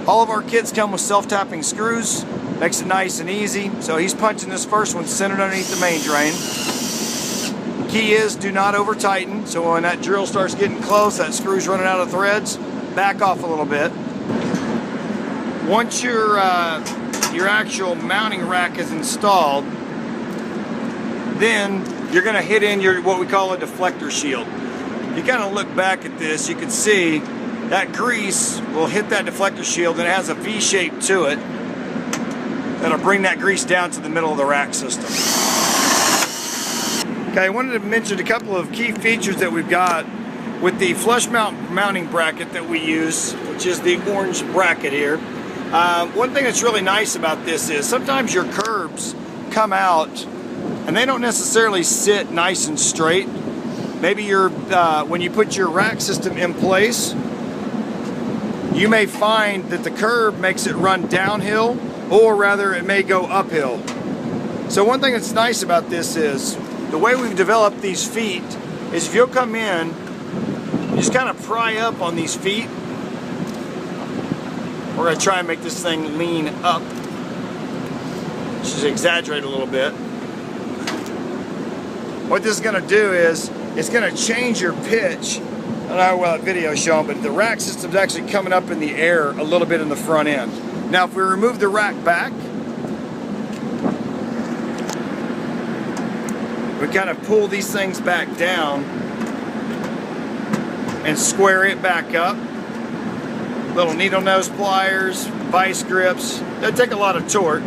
All of our kits come with self-tapping screws, makes it nice and easy. So he's punching this first one centered underneath the main drain. Key is do not over tighten, so when that drill starts getting close, that screw's running out of threads, back off a little bit. Once your actual mounting rack is installed, then you're going to hit in your what we call a deflector shield. If you kind of look back at this, you can see that grease will hit that deflector shield, and it has a V shape to it that'll bring that grease down to the middle of the rack system. Okay, I wanted to mention a couple of key features that we've got with the flush mount mounting bracket that we use, which is the orange bracket here. One thing that's really nice about this is sometimes your curbs come out and they don't necessarily sit nice and straight. Maybe when you put your rack system in place, you may find that the curb makes it run downhill, or rather it may go uphill. So one thing that's nice about this is the way we've developed these feet is if you'll come in, you just kind of pry up on these feet. We're going to try and make this thing lean up. Just exaggerate a little bit. What this is going to do is it's going to change your pitch. I don't know how well that video is showing, but the rack system's actually coming up in the air a little bit in the front end. Now if we remove the rack back, we kind of pull these things back down and square it back up. Little needle nose pliers, vice grips. That take a lot of torque.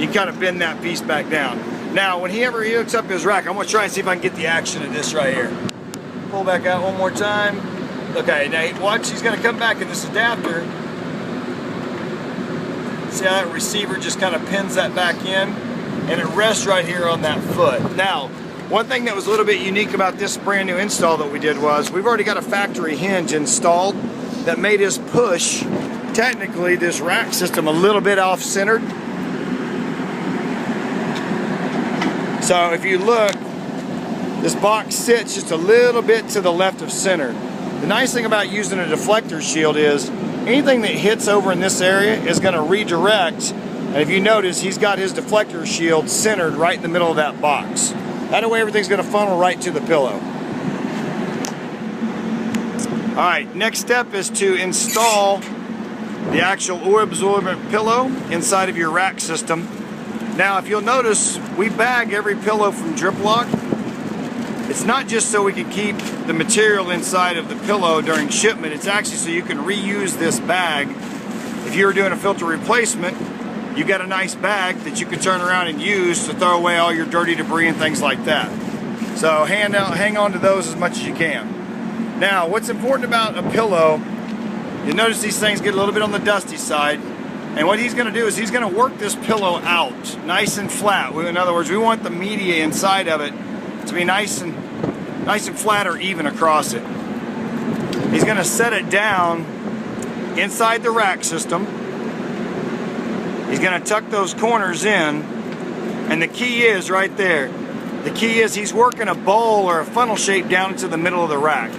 You kind of bend that piece back down. Now, whenever he hooks up his rack, I'm going to try and see if I can get the action of this right here. Pull back out one more time. Okay, now watch, he's going to come back in this adapter. See how that receiver just kind of pins that back in, and it rests right here on that foot. Now, one thing that was a little bit unique about this brand new install that we did was we've already got a factory hinge installed that made us push technically this rack system a little bit off-centered. So if you look, this box sits just a little bit to the left of center. The nice thing about using a deflector shield is anything that hits over in this area is going to redirect, and if you notice, he's got his deflector shield centered right in the middle of that box. That way everything's going to funnel right to the pillow. Alright, next step is to install the actual oil absorbent pillow inside of your rack system. Now if you'll notice, we bag every pillow from Driploc. It's not just so we can keep the material inside of the pillow during shipment, it's actually so you can reuse this bag. If you were doing a filter replacement, you got a nice bag that you can turn around and use to throw away all your dirty debris and things like that. So hang on to those as much as you can. Now, what's important about a pillow, you notice these things get a little bit on the dusty side, and what he's going to do is he's going to work this pillow out nice and flat. In other words, we want the media inside of it to be nice and flat or even across it. He's going to set it down inside the rack system. He's going to tuck those corners in, and the key is right there. The key is he's working a bowl or a funnel shape down into the middle of the rack.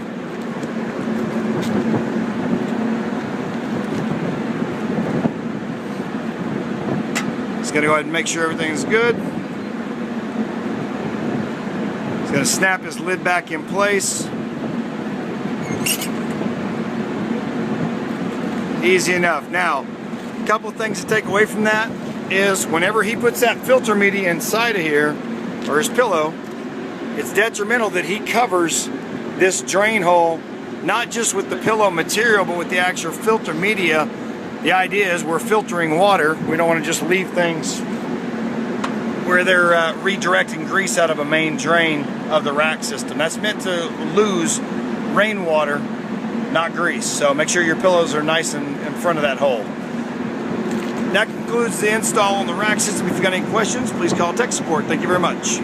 He's going to go ahead and make sure everything's good. He's going to snap his lid back in place. Easy enough. Now, a couple things to take away from that is whenever he puts that filter media inside of here, or his pillow, it's detrimental that he covers this drain hole, not just with the pillow material, but with the actual filter media. The idea is we're filtering water. We don't want to just leave things where they're redirecting grease out of a main drain of the rack system. That's meant to lose rainwater, not grease. So make sure your pillows are nice and in front of that hole. That concludes the install on the rack system. If you've got any questions, please call tech support. Thank you very much.